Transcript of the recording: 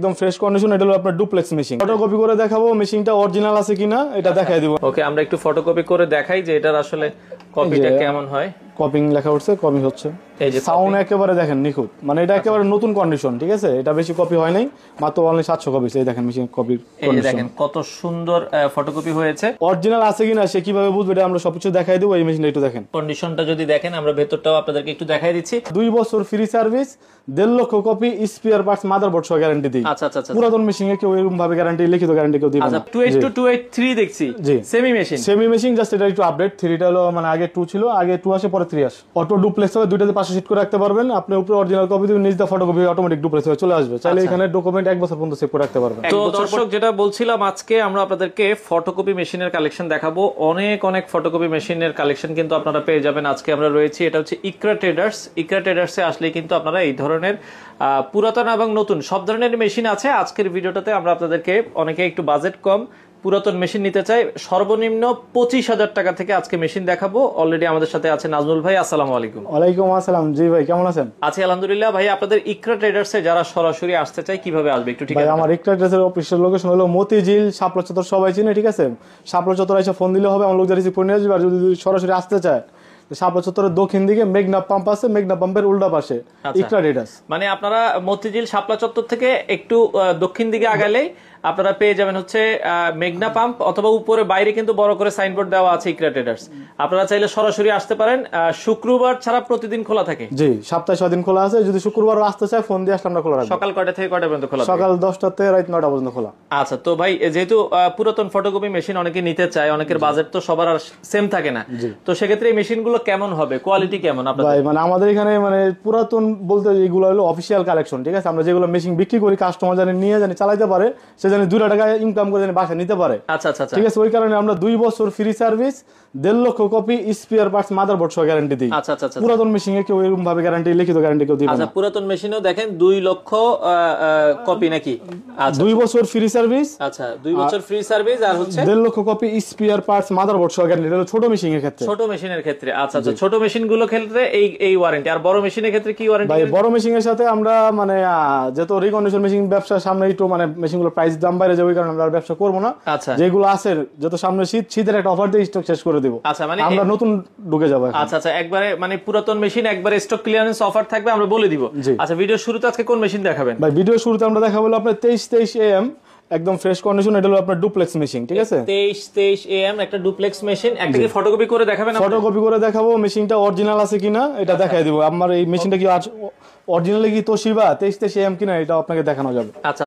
একদম fresh condition. এটা হলো আপনার ডুপ্লেক্স মেশিন। ফটোকপি করে দেখাবো মেশিনটা অরিজিনাল আছে কিনা এটা দেখাই দিব। ওকে, আমরা একটু ফটোকপি করে দেখাই যে এটার আসলে কপিটা কেমন হয়। কপিং লেখা উঠছে, কপি হচ্ছে। এই যে সাউন্ড একেবারে দেখেন নিখুঁত, মানে এটা একেবারে নতুন কন্ডিশন, ঠিক আছে। এটা বেশি কপি হয় নাই, মাত্র অনলি 700 কপি। এই দেখেন মেশিন কপির কন্ডিশন, দেখেন কত সুন্দর ফটোকপি হয়েছে। অরিজিনাল আছে কিনা সে কিভাবে বুঝবে এটা আমরা সবকিছু দেখাই দেব। এই মেশিনটা একটু দেখেন, কন্ডিশনটা যদি দেখেন, আমরা ভেতরটাও আপনাদেরকে একটু দেখাই দিচ্ছি। 2 বছর ফ্রি সার্ভিস, 1.5 লক্ষ কপি স্পেয়ার পার্টস মাদারবোর্ড সহ গ্যারান্টি দিই। আচ্ছা আচ্ছা আচ্ছা, পুরাতন মেশিনে কেউ এরকম ভাবে গ্যারান্টি, লিখিত গ্যারান্টি কেউ দিবে না। আচ্ছা 2H2 2H3 দেখছি, জি semi machine. Semi machine, just এটা একটু আপডেট। 3টা হলো মানে আগে 2 ছিল, আগে 2 আসে পরে 3 আসে। অটো ডুপ্লেক্স হবে, দুইটাতে 500 সিট করে রাখতে পারবেন। আপনি উপরে অরিজিনাল কপি দিবেন, নিজ দা ফটোকপি অটোমেটিক ডুপ্লেক্স হয়ে চলে আসবে। চাইলে এখানে ডকুমেন্ট 1 বছর পর্যন্ত সেভ করে রাখতে পারবেন। তো দর্শক, যেটা বলছিলাম, আজকে আমরা আপনাদেরকে ফটোকপি মেশিনের কালেকশন দেখাবো। অনেক অনেক ফটোকপি মেশিনের কালেকশন কিন্তু আপনারা পেয়ে যাবেন। আজকে আমরা রয়েছি, এটা হচ্ছে ইকরা ট্রেডার্স। ইকরা ট্রেডার্সে আসলে কিন্তু আপনারা এই ধরনের পুরাতন এবং নতুন সব ধরনের মেশিন আছে। আজকের ভিডিওটাতে আমরা আপনাদেরকে, অনেকে একটু বাজেট কম পুরাতন মেশিন নিতে চাই, সর্বনিম্ন 25,000 টাকা থেকে আজকে মেশিন দেখাবো। অলরেডি আমাদের সাথে আছে নাজমুল ভাই। আসসালামু আলাইকুম। ওয়ালাইকুম আসসালাম। জি ভাই, কেমন আছেন? আছি আলহামদুলিল্লাহ। ভাই, আপনাদের ইকরা ট্রেডার্সে যারা সরাসরি আসতে চায় কিভাবে আসবে একটু ঠিক ভাই, আছে? আমার ইকরা ট্রেডার্সের অফিসিয়াল লোকেশন হলো মতিঝিল, শাপলা চত্বর, সবাই চিনে, ঠিক আছে। শাপলা চত্বর এসে ফোন দিলে হবে, আমার লোক রিসিভ করে নিয়ে আসবে। আর যদি সরাসরি আসতে চায়, শাপলা চত্বরের দক্ষিণ দিকে মেঘনা পাম্প আছে, মেঘনা পাম্পের উল্টা পাশে ইকরা ট্রেডার্স। মানে আপনারা মতিঝিল শাপলা চত্বর থেকে একটু দক্ষিণ দিকে আগালেই আপনারা পেয়ে যাবেন হচ্ছে মেঘনা পাম্প, অথবা উপরে বাইরে কিন্তু বড় করে সাইনবোর্ড দেওয়া আছে ইকরা ট্রেডার্স। আপনারা চাইলে সরাসরি আসতে পারেন। শুক্রবার ছাড়া প্রতিদিন খোলা থাকে। জি, সপ্তাহে 6 দিন খোলা আছে। যদি শুক্রবার আসতে চায় ফোন দিয়ে আসলে আমরা খোলা রাখবো। সকাল কয়টা থেকে কয়টা পর্যন্ত খোলা? সকাল 10টা থেকে রাত 9টা পর্যন্ত খোলা। আচ্ছা, তো ভাই, যেহেতু পুরাতন ফটোকপি মেশিন অনেকে নিতে চায়, অনেকের বাজেট তো সবার আর সেম থাকে না, তো সেক্ষেত্রে এই মেশিনগুলো কেমন হবে, কোয়ালিটি কেমন আপনাদের? ভাই মানে আমাদের এখানে মানে পুরাতন বলতে এগুলো হলো অফিসিয়াল কালেকশন, ঠিক আছে। আমরা যেগুলো মেশিন বিক্রি করি, কাস্টমার জানি নিয়ে জানি চালাতে পারে, সে জানি 2 টাকা ইনকাম করে জানি বাসা নিতে পারে। আচ্ছা আচ্ছা আচ্ছা, ঠিক আছে। ওই কারণে আমরা 2 বছর ফ্রি সার্ভিস, 1.5 লক্ষ কপি স্পেয়ার পার্টস মাদারবোর্ড সহ গ্যারান্টি দিই। আচ্ছা আচ্ছা আচ্ছা, পুরাতন মেশিনে কেউ এরকম ভাবে গ্যারান্টি, লিখিত গ্যারান্টি কেউ দিবে না। আচ্ছা, পুরাতন মেশিনও দেখেন 2 লক্ষ কপি নাকি? আচ্ছা 2 বছর ফ্রি সার্ভিস, আচ্ছা, 2 বছর ফ্রি সার্ভিস, আর হচ্ছে 1.5 লক্ষ কপি স্পেয়ার পার্টস মাদারবোর্ড সহ গ্যারান্টি। এটা হলো ছোট মেশিনের ক্ষেত্রে। ছোট মেশিনের ক্ষেত্রে। আচ্ছা আচ্ছা, ছোট মেশিন গুলো ক্ষেত্রে এই ওয়ারেন্টি, আর বড় মেশিনের ক্ষেত্রে কি ওয়ারেন্টি? ভাই বড় মেশিনের সাথে আমরা মানে যেহেতু রিকন্ডিশন মেশিন ব্যবসা সামনে একটু মানে মেশিনগুলোর প্রাইস দাম বাইরে যাবে, ওই কারণে আমরা আর ব্যবসা করবো না। আচ্ছা, যেগুলো আছে যত সামনে শীতের একটা অফার দিয়ে স্টক শেষ করে দেব। আচ্ছা, মানে আমরা নতুন ঢুকে যাবো। আচ্ছা আচ্ছা, একবারে মানে পুরাতন মেশিন একবারে স্টক ক্লিয়ারেন্স অফার থাকবে, আমরা বলে দিব। আচ্ছা, ভিডিও শুরুতে আজকে কোন মেশিন দেখাবেন? ভাই ভিডিও শুরুতে আমরা দেখাবো আপনার 23 AM একদম ফ্রেশ কন্ডিশন। এটা হলো আপনার ডুপ্লেক্স মেশিন, ঠিক আছে। 23 AM একটা ডুপ্লেক্স মেশিন। একটা কি ফটোকপি করে দেখাবেন? ফটোকপি করে দেখাবো, মেশিনটা অরিজিনাল আছে কিনা এটা দেখাই দিব। আমার এই মেশিনটা কি অরিজিনালি কি তোশিবা 23 AM কিনা এটা আপনাকে দেখানো যাবে। আচ্ছা